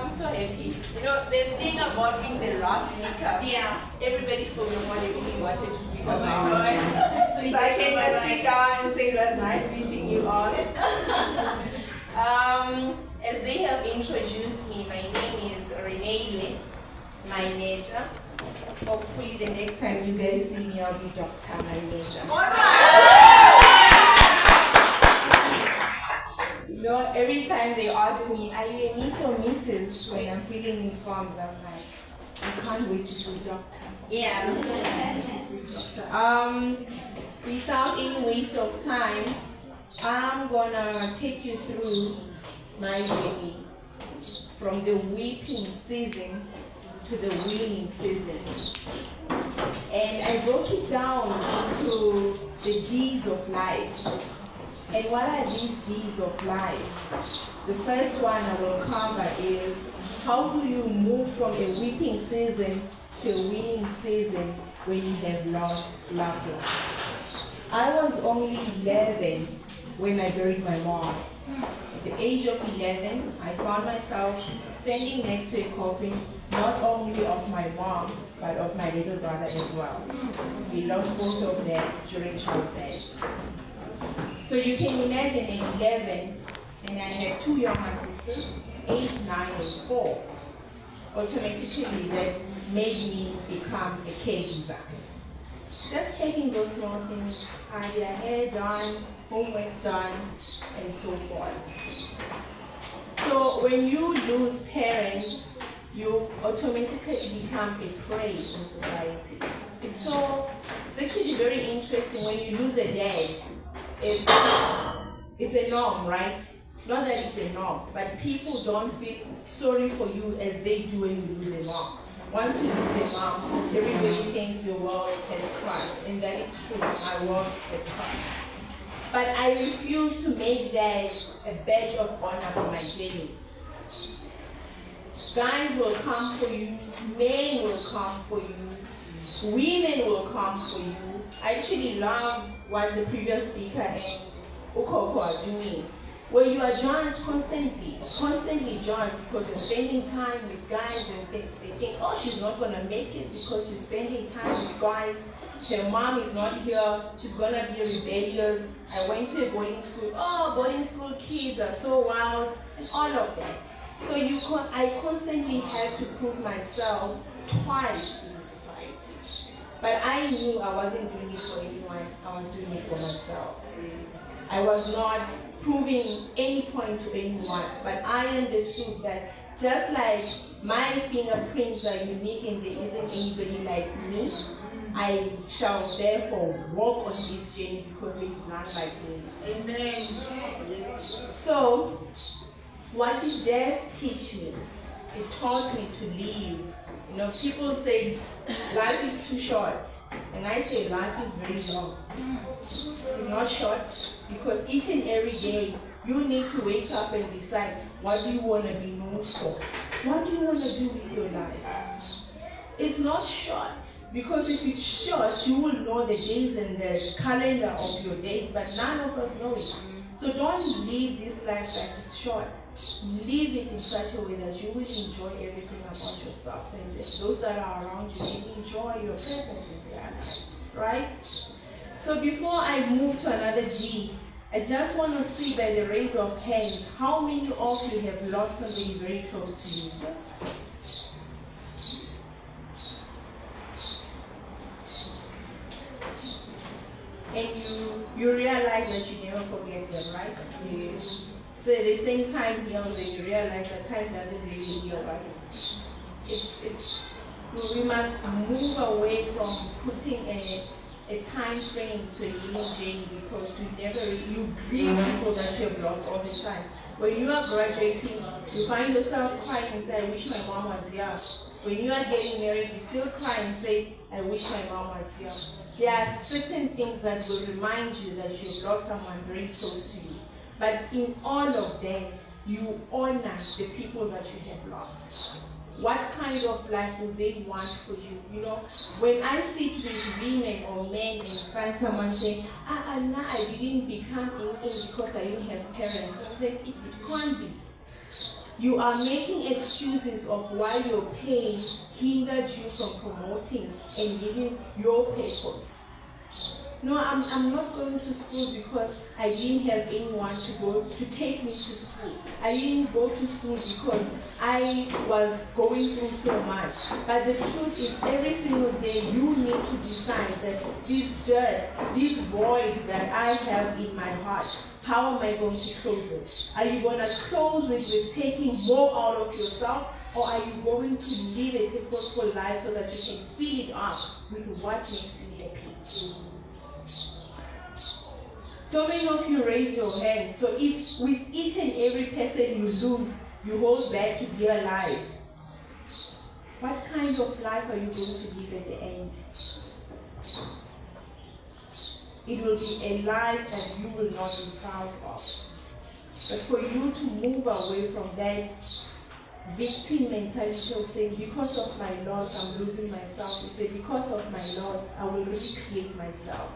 I'm so happy. You know, the thing about being the last speaker, everybody spoke on what they really wanted to speak about. So I can just sit down and say it was nice meeting you all. As they have introduced me, my name is Reneilwe Maenetja. Hopefully the next time you guys see me, I'll be Dr. Maenetja. You know, every time they ask me, are you a Miss or Mrs. when I'm filling in forms, I'm like, I can't wait to see Doctor. Without any waste of time, I'm gonna take you through my journey from the weeping season to the winning season. And I broke it down into the D's of life. And what are these D's of life? The first one I will cover is how do you move from a weeping season to a winning season when you have lost loved ones. I was only 11 when I buried my mom. At the age of 11, I found myself standing next to a coffin, not only of my mom, but of my little brother as well. We lost both of them during childbirth. So you can imagine at 11, and I had two younger sisters, 8, 9, and 4. Automatically that made me become a caregiver. Just checking those small things, had their hair done, homework's done, and so forth. So when you lose parents, you automatically become a prey in society. It's actually very interesting when you lose a dad. It's a norm, right? Not that it's a norm, but people don't feel sorry for you as they do when you lose a mom. Once you lose a mom, everybody thinks your world has crashed, and that is true, my world has crashed. But I refuse to make that a badge of honor for my journey. Guys will come for you, men will come for you, women will come for you. I actually love what the previous speaker and Ukoko are doing, where you are judged constantly judged because you're spending time with guys and they think, oh, she's not going to make it because she's spending time with guys. Her mom is not here, she's going to be rebellious. I went to a boarding school, oh, boarding school kids are so wild, and all of that. So I constantly had to prove myself twice to the society. But I knew I wasn't doing it for anyone, I was doing it for myself. I was not proving any point to anyone, but I understood that just like my fingerprints are unique and there isn't anybody like me, I shall therefore walk on this journey because there is none like me. Amen. Yes. So, what did death teach me? It taught me to live. You know, people say life is too short, and I say life is very long. It's not short because each and every day you need to wake up and decide what do you want to be known for? What do you want to do with your life? It's not short because if it's short, you will know the days and the calendar of your days, but none of us know it. So don't live this life like it's short. Live it in such a way that you will enjoy everything about yourself and those that are around you will enjoy your presence in their lives, right? So before I move to another G, I just want to see by the raise of hands, how many of you have lost somebody very close to you? And you realize that you never forget them, right? Yes. So at the same time heals, and you realize that time doesn't really heal, right? We must move away from putting a time frame to a healing journey because you grieve people that you have lost all the time. When you are graduating, you find yourself crying and say, I wish my mom was here. When you are getting married, you still cry and say, I wish my mom was here. There are certain things that will remind you that you have lost someone very close to you. But in all of that, you honor the people that you have lost. what kind of life would they want for you? You know, when I sit with women or men and find someone saying, nah, I didn't become in because I didn't have parents. It's like, it can't be. You are making excuses of why your pain hindered you from promoting and giving your purpose. No, I'm not going to school because I didn't have anyone to take me to school. I didn't go to school because I was going through so much. But the truth is, every single day you need to decide that this dearth, this void that I have in my heart, how am I going to close it? Are you going to close it with taking more out of yourself, or are you going to live a purposeful life so that you can fill it up with what makes you happy? So many of you raise your hands. So if with each and every person you lose, you hold back to dear life, what kind of life are you going to live at the end? It will be a life that you will not be proud of. But for you to move away from that victim mentality of saying, because of my loss, I'm losing myself. You say, because of my loss, I will recreate myself.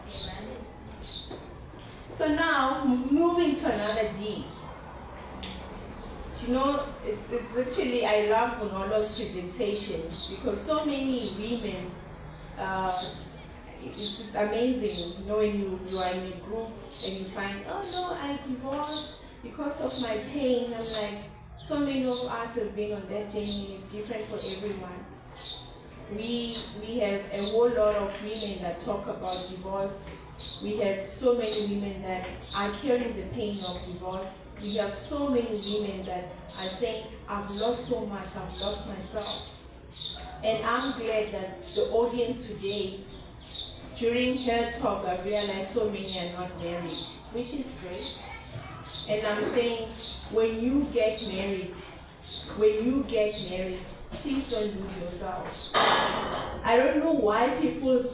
So now, moving to another D. You know, it's actually, I love Monolo's presentation because so many women, it's amazing, you know, when you are in a group and you find, oh no, I divorced because of my pain. I'm like, so many of us have been on that journey. It's different for everyone. We have a whole lot of women that talk about divorce. We have so many women that are carrying the pain of divorce. We have so many women that are saying, I've lost so much, I've lost myself. And I'm glad that the audience today, during her talk, I realized so many are not married, which is great. And I'm saying, when you get married, please don't lose yourself. I don't know why people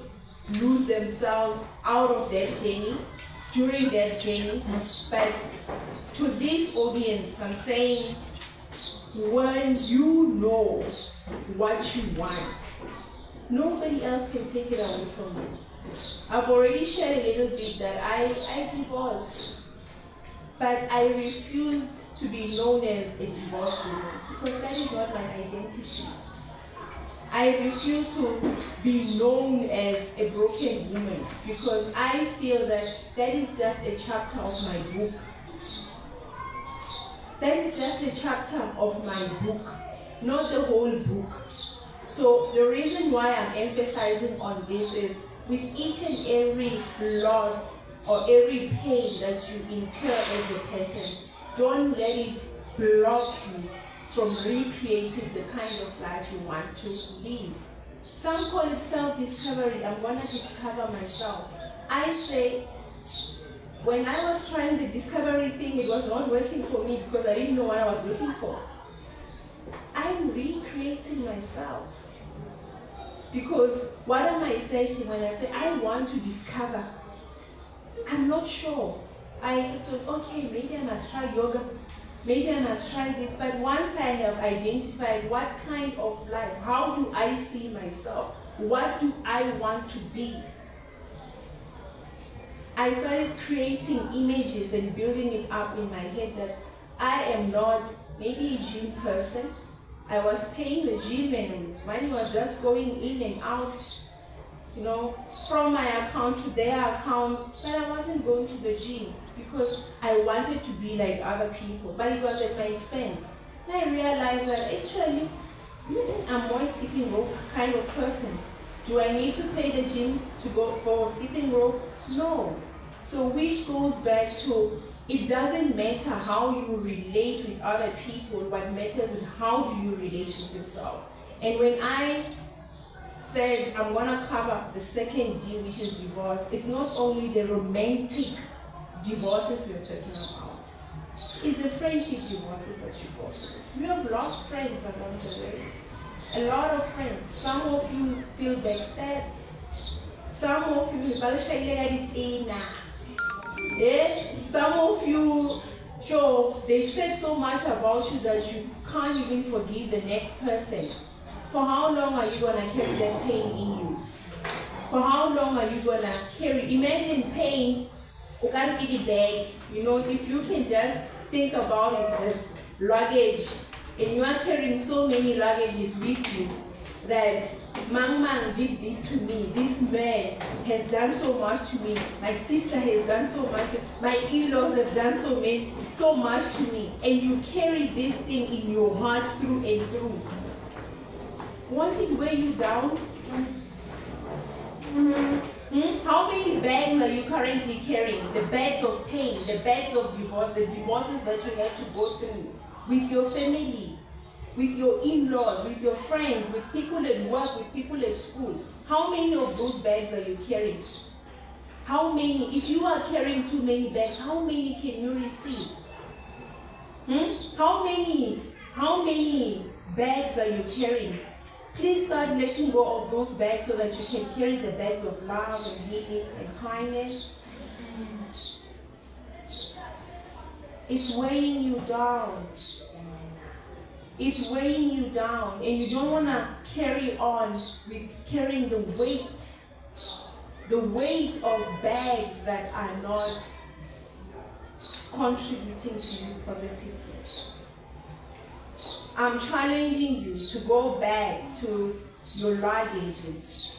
lose themselves out of that journey, during that journey, but to this audience, I'm saying, when you know what you want, nobody else can take it away from you. I've already shared a little bit that I divorced, but I refused to be known as a divorced woman because that is not my identity. I refuse to be known as a broken woman because I feel that that is just a chapter of my book. That is just a chapter of my book, not the whole book. So the reason why I'm emphasizing on this is with each and every loss or every pain that you incur as a person, don't let it block you from recreating the kind of life you want to live. Some call it self-discovery. I'm going to discover myself. I say, when I was trying the discovery thing, it was not working for me because I didn't know what I was looking for. I'm recreating myself. Because what am I searching when I say I want to discover? I'm not sure. I thought, okay, maybe I must try yoga. Maybe I must try this. But once I have identified what kind of life, how do I see myself? What do I want to be? I started creating images and building it up in my head that I am not maybe a gym person. I was paying the gym and money was just going in and out, you know, from my account to their account, but I wasn't going to the gym because I wanted to be like other people, but it was at my expense. And I realized that actually, I'm more skipping rope kind of person. Do I need to pay the gym to go for skipping rope? No. So which goes back to, it doesn't matter how you relate with other people, what matters is how do you relate with yourself. And when I said I'm going to cover the second D, which is divorce, it's not only the romantic divorces we're talking about, it's the friendship divorces that you go through. You have lost friends along the way. A lot of friends. Some of you feel backstabbed. Some of you some of you, sure, they said so much about you that you can't even forgive the next person, for how long are you going to carry that pain in you? For how long are you going to carry? Imagine pain, you can't get it back. You know, if you can just think about it as luggage, and you are carrying so many luggages with you, that Mang did this to me, this man has done so much to me, my sister has done so much, my in-laws have done so much to me, and you carry this thing in your heart through and through. Won't it weigh you down? How many bags are you currently carrying? The bags of pain, the bags of divorce, the divorces that you had to go through with your family, with your in-laws, with your friends, with people at work, with people at school. How many of those bags are you carrying? How many? If you are carrying too many bags, how many can you receive? How many bags are you carrying? Please start letting go of those bags so that you can carry the bags of love and healing and kindness. It's weighing you down. It's weighing you down, and you don't want to carry on with carrying the weight of bags that are not contributing to you positively. I'm challenging you to go back to your luggages.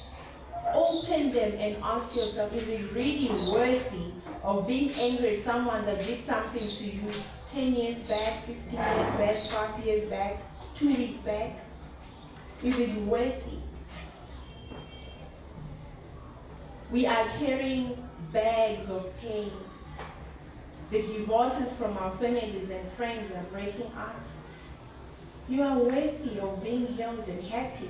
Open them and ask yourself, is it really worthy of being angry at someone that did something to you 10 years back, 15 years back, 5 years back, 2 weeks back? Is it worthy? We are carrying bags of pain. The divorces from our families and friends are breaking us. You are worthy of being healed and happy.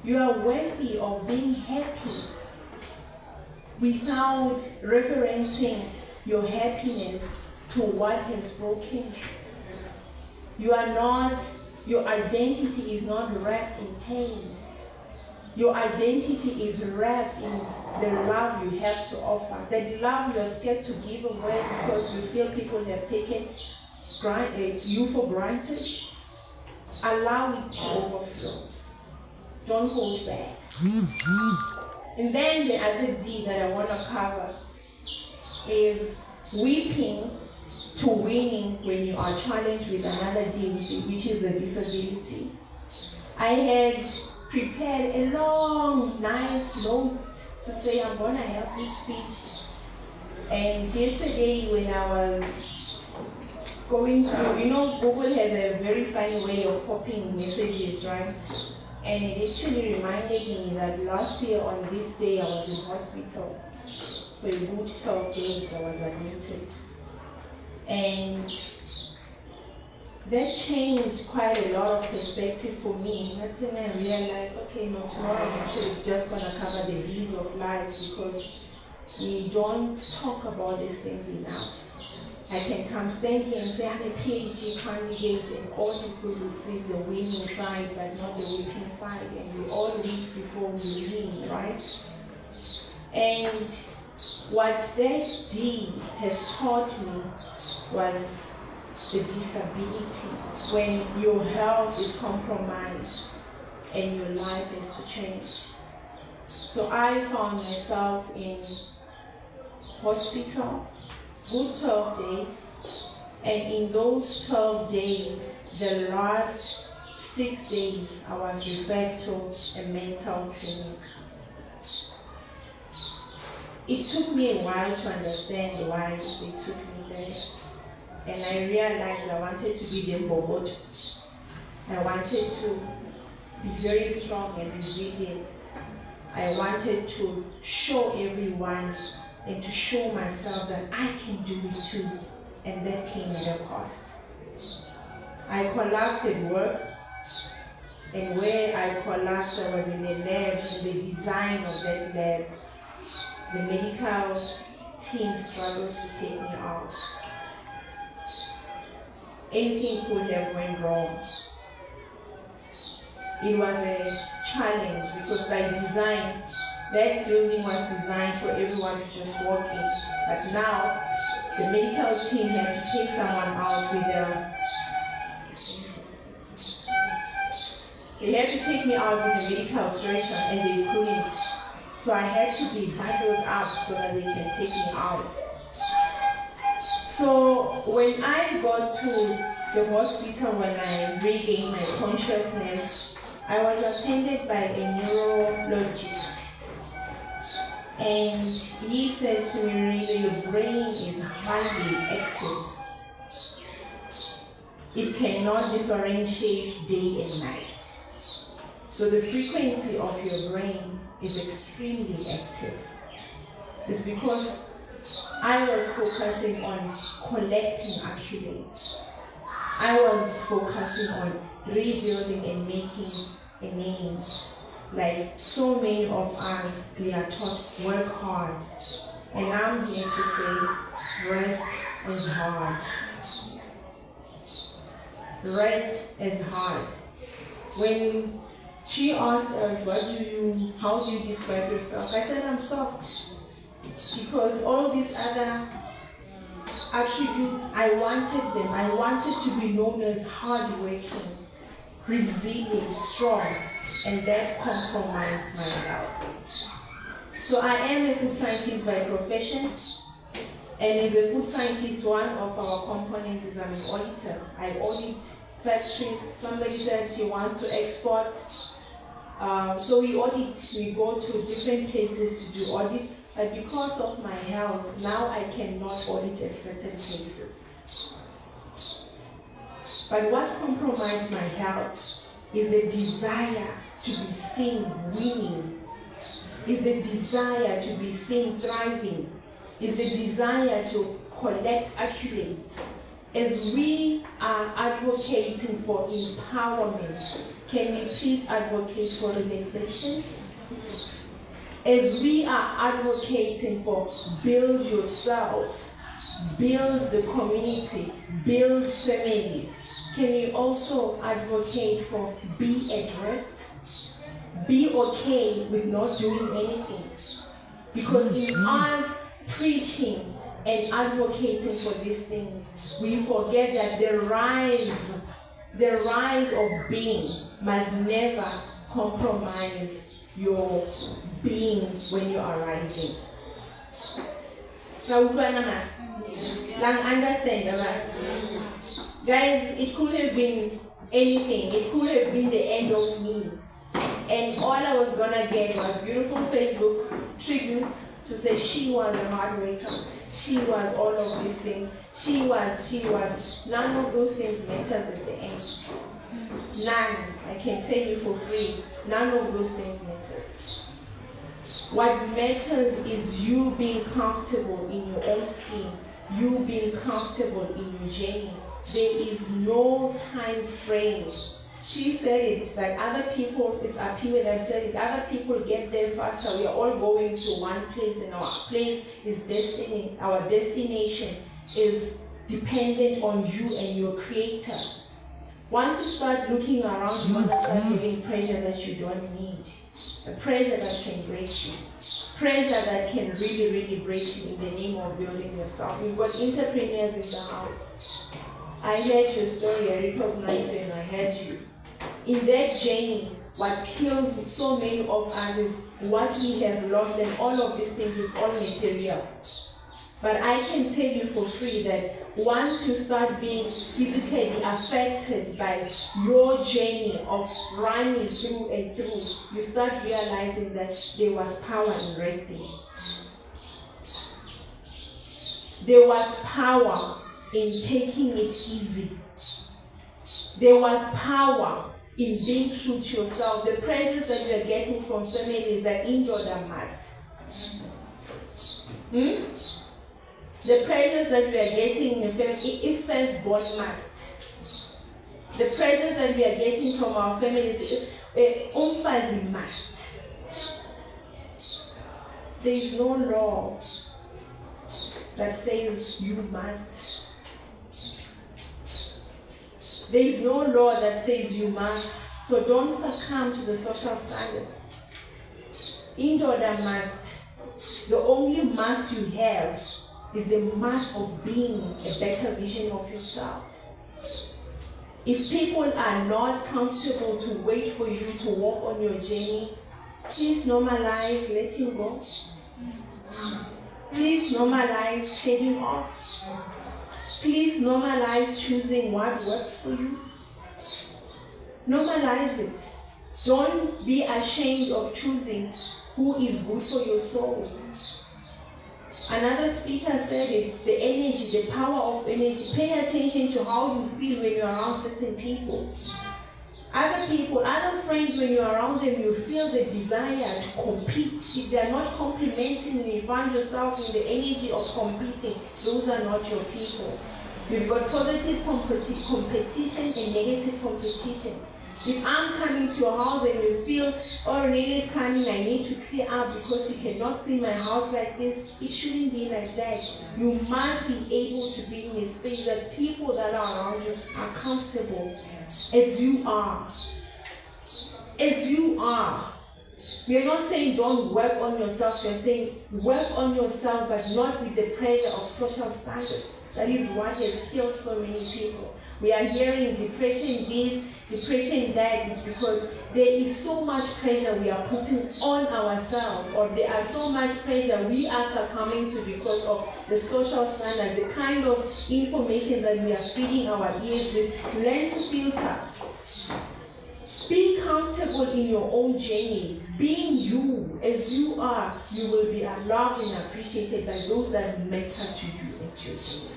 You are worthy of being happy without referencing your happiness to what has broken you. Your identity is not wrapped in pain. Your identity is wrapped in the love you have to offer. That love you are scared to give away because you feel people have taken you for granted. Allow it to overflow. Don't hold back. And then the other D that I want to cover is weeping to winning when you are challenged with another D, which is a disability. I had prepared a long, nice note to say I'm going to have this speech. And yesterday when I was going through, Google has a very fine way of copying messages, right? And it actually reminded me that last year on this day I was in hospital for a good 12 days. I was admitted. And that changed quite a lot of perspective for me. That's when I realized, okay, no, tomorrow I'm actually just going to cover the D's of life, because we don't talk about these things enough. I can constantly and say I'm a PhD candidate, and all people will see is the winning side but not the weeping side, and we all weep before we win, right? And what that D has taught me was the disability. When your health is compromised and your life is to change. So I found myself in hospital, good 12 days, and in those 12 days, the last 6 days, I was referred to a mental clinic. It took me a while to understand why they took me there, and I realized I wanted to be the robot. I wanted to be very strong and resilient. I wanted to show everyone and to show myself that I can do it too, and that came at a cost. I collapsed at work, and where I collapsed, I was in a lab, and the design of that lab, the medical team struggled to take me out. Anything could have went wrong. It was a challenge because by design, that building was designed for everyone to just walk in. But now, the medical team had to take someone out with a They had to take me out with a medical stretcher and they couldn't. So I had to be bundled up so that they can take me out. So when I got to the hospital, when I regained my consciousness, I was attended by a neurologist. And he said to me, Reneilwe, your brain is highly active. It cannot differentiate day and night. So the frequency of your brain is extremely active. It's because I was focusing on collecting accolades. I was focusing on rebuilding and making a name. Like so many of us, we are taught work hard. And I'm here to say, rest is hard. Rest is hard. When she asked us, how do you describe yourself? I said, I'm soft. Because all these other attributes, I wanted them. I wanted to be known as hardworking, resilient, strong, and that compromised my health. So I am a food scientist by profession, and as a food scientist, one of our components is I'm an auditor. I audit factories. Somebody says she wants to export. So we audit, we go to different places to do audits, but because of my health, now I cannot audit at certain places. But what compromised my health is the desire to be seen winning, is the desire to be seen thriving, is the desire to collect accolades. As we are advocating for empowerment, can we please advocate for relaxation? As we are advocating for build yourself, build the community, build families, can we also advocate for be at rest? Be okay with not doing anything. Because in us preaching and advocating for these things, we forget that the rise of being must never compromise your being when you are rising. Now, understand, guys, it could have been anything. It could have been the end of me. And all I was gonna get was beautiful Facebook tributes to say she was a hard worker. She was all of these things. She was. None of those things matters at the end. None. I can tell you for free. None of those things matters. What matters is you being comfortable in your own skin. You being comfortable in your journey. There is no time frame. She said it, like other people, it's Apiwe that said it, other people get there faster. We are all going to one place, and our place is destiny. Our destination is dependent on you and your creator. Once you start looking around, you're going to start getting pressure that you don't need. A pressure that can break you. Pressure that can really, really break you in the name of building yourself. We've got entrepreneurs in the house. I heard your story, I recognized you, and I heard you. In that journey, what kills so many of us is what we have lost, and all of these things, it's all material. But I can tell you for free that once you start being physically affected by your journey of running through and through, you start realizing that there was power in resting. There was power in taking it easy. There was power in being true to yourself. The pressures that you are getting from families that indoor must. The pressures that we are getting in the family, if firstborn must. The pressures that we are getting from our families, umfazi must. There is no law that says you must. There is no law that says you must. So don't succumb to the social standards. Indoor must. The only must you have is the must of being a better vision of yourself. If people are not comfortable to wait for you to walk on your journey, please normalize letting go. Please normalize shedding off. Please normalize choosing what works for you. Normalize it. Don't be ashamed of choosing who is good for your soul. Another speaker said it, the energy, the power of energy. Pay attention to how you feel when you're around certain people. Other people, other friends, when you're around them, you feel the desire to compete. If they're not complimenting you, you find yourself in the energy of competing, those are not your people. You've got positive competition and negative competition. If I'm coming to your house and you feel, oh, Reneilwe is coming, I need to clear up because you cannot see my house like this, it shouldn't be like that. You must be able to be in a space that people that are around you are comfortable as you are. As you are. We're not saying don't work on yourself, we're saying work on yourself, but not with the pressure of social standards. That is what has killed so many people. We are hearing depression this, depression that, is because there is so much pressure we are putting on ourselves, or there are so much pressure we are succumbing to because of the social standard, the kind of information that we are feeding our ears with. Learn to filter. Be comfortable in your own journey. Being you as you are, you will be loved and appreciated by those that matter to you at your journey.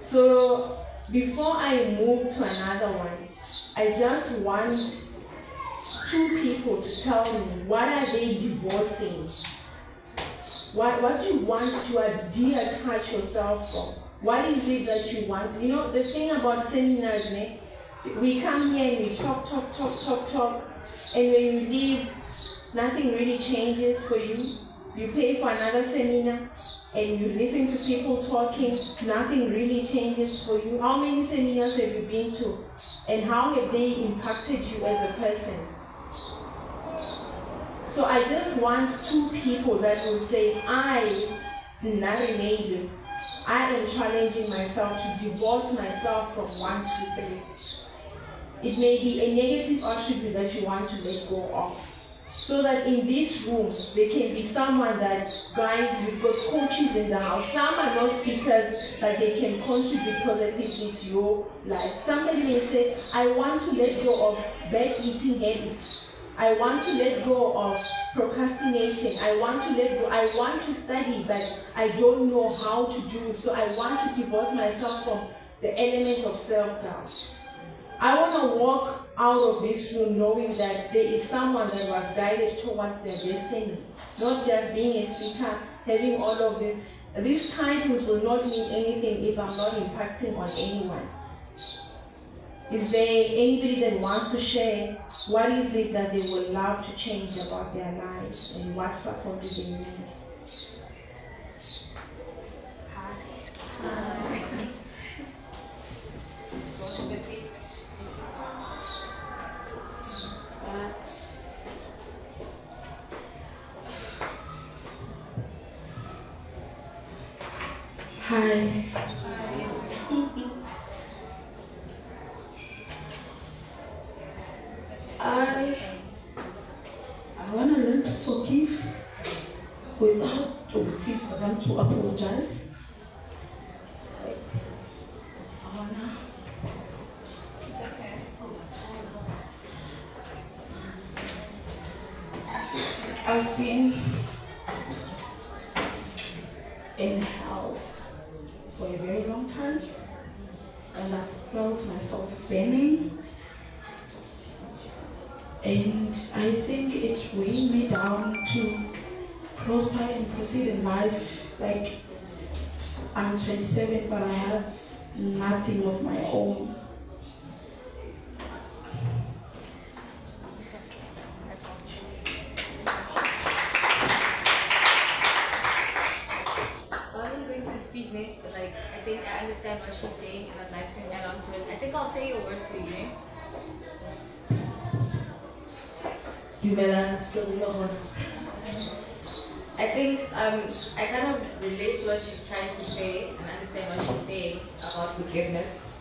So before I move to another one, I just want two people to tell me, what are they divorcing? What do you want to detach yourself from? What is it that you want? You know, the thing about seminars, we come here and we talk, and when you leave, nothing really changes for you. You pay for another seminar, and you listen to people talking, nothing really changes for you. How many seminars have you been to? And how have they impacted you as a person? So I just want two people that will say, I am challenging myself to divorce myself from 1, 2, 3. It may be a negative attribute that you want to let go of. So that in this room, there can be someone that, guys, you've got coaches in the house. Some are not speakers, but they can contribute positively to your life. Somebody may say, I want to let go of bad eating habits. I want to let go of procrastination. I want to study, but I don't know how to do it. So I want to divorce myself from the element of self-doubt. I want to walk out of this room knowing that there is someone that was guided towards their destiny, not just being a speaker, having all of this. These titles will not mean anything if I'm not impacting on anyone. Is there anybody that wants to share what is it that they would love to change about their lives and what support do they need? Hi. I want to learn to forgive without waiting for them to apologize. I've been in hell for a very long time, and I felt myself burning, and I think it weighed me down to prosper and proceed in life. Like, I'm 27, but I have nothing of my own. I understand what she's saying, and I'd like to add on to it. I think I'll say your words for you. I think I kind of relate to what she's trying to say and understand what she's saying about forgiveness.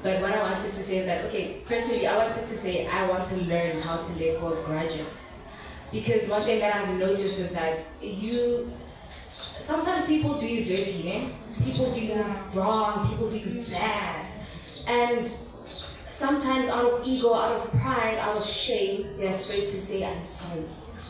But what I wanted to say is that, okay, personally, I wanted to say I want to learn how to let go of grudges. Because one thing that I've noticed is that sometimes people do you dirty, eh? People do you wrong, people do you bad. And sometimes out of ego, out of pride, out of shame, they're afraid to say, I'm sorry.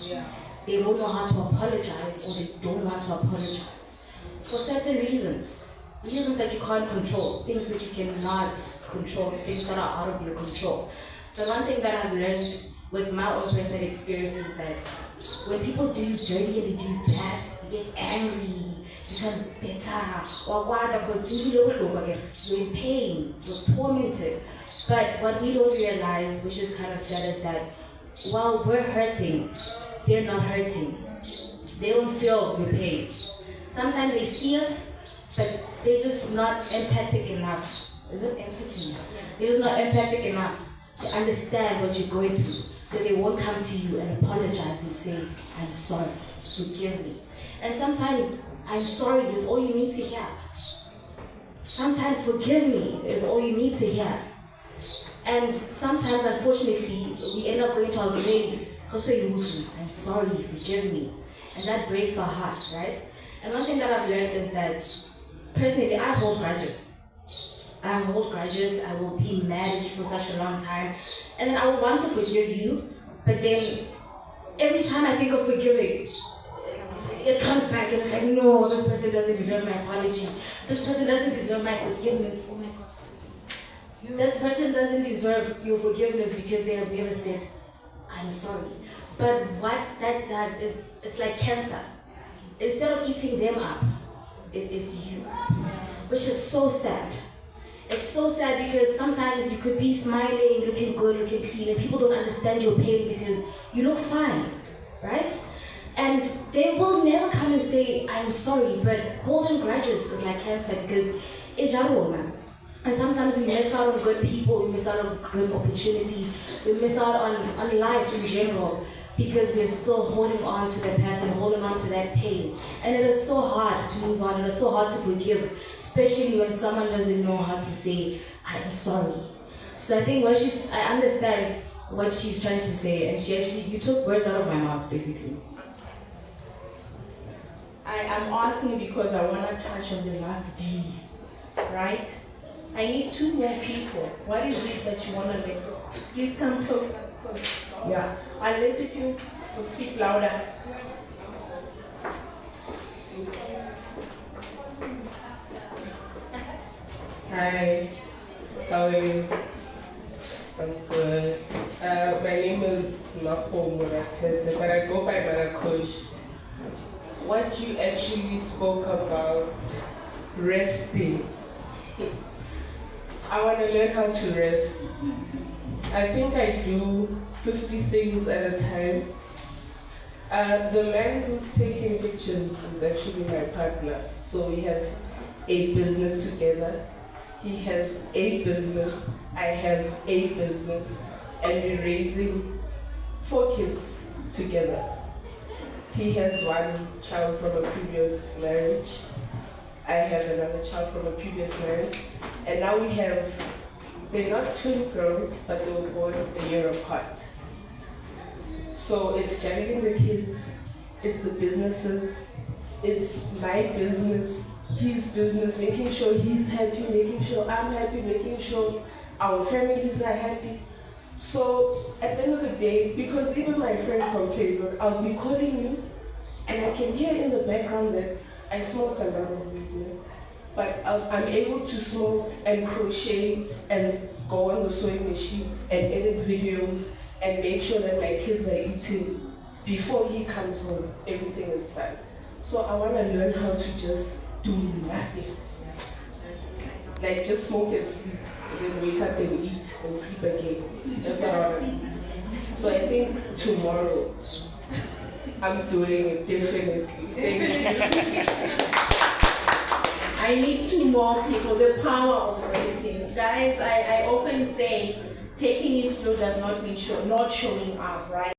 Yeah. They don't know how to apologize, or they don't want to apologize. For certain reasons that you can't control, things that you cannot control, things that are out of your control. So one thing that I've learned with my own personal experience is that when people do you dirty and they do you bad, you get angry, you become bitter, because you're in pain, you're tormented. But what we don't realize, which is kind of sad, is that while we're hurting, they're not hurting. They don't feel your pain. Sometimes they see it, but they're just not empathic enough. Is it empathy? They're just not empathic enough to understand what you're going through. So they won't come to you and apologize and say, I'm sorry, forgive me. And sometimes, I'm sorry is all you need to hear. Sometimes forgive me is all you need to hear. And sometimes, unfortunately, we end up going to our graves, I'm sorry, forgive me. And that breaks our hearts, right? And one thing that I've learned is that, personally, I hold grudges. I will be mad at you for such a long time. And then I will want to forgive you, but then every time I think of forgiving, it comes back and it's like, no, this person doesn't deserve my apology. This person doesn't deserve my forgiveness. Oh my God. This person doesn't deserve your forgiveness because they have never said, I'm sorry. But what that does is, it's like cancer. Instead of eating them up, it is you. Which is so sad. It's so sad because sometimes you could be smiling, looking good, looking clean, and people don't understand your pain because you look fine, right? And they will never come and say, I'm sorry, but holding grudges is like cancer because it's man. And sometimes we miss out on good people, we miss out on good opportunities, we miss out on life in general because we're still holding on to the past and holding on to that pain. And it is so hard to move on, and it's so hard to forgive, especially when someone doesn't know how to say, I'm sorry. So I think I understand what she's trying to say, and you took words out of my mouth, basically. I'm asking because I want to touch on the last D, right? I need 2 more people. What is it that you want to let go? Please come closer. Yeah, unless if you speak louder. Hi, how are you? I'm good. My name is Reneilwe, but I go by Marakosh. What you actually spoke about, resting. I want to learn how to rest. I think I do 50 things at a time. The man who's taking pictures is actually my partner. So we have a business together. He has a business, I have a business, and we're raising 4 kids together. He has 1 child from a previous marriage. I have another child from a previous marriage. And now we have, they're not twin girls, but they were born a year apart. So it's juggling the kids, it's the businesses, it's my business, his business, making sure he's happy, making sure I'm happy, making sure our families are happy. So at the end of the day, because even my friend complained, I'll be calling you and I can hear in the background that I smoke a lot of weed, but I'm able to smoke and crochet and go on the sewing machine and edit videos and make sure that my kids are eating before he comes home. Everything is done. So I want to learn how to just do nothing. Like just smoke and sleep, and then wake up and eat and sleep again. That's what I want to do. So I think tomorrow, I'm doing it definitely. I need 2 more people. The power of resting. Guys, I often say taking it slow does not mean not showing up, right?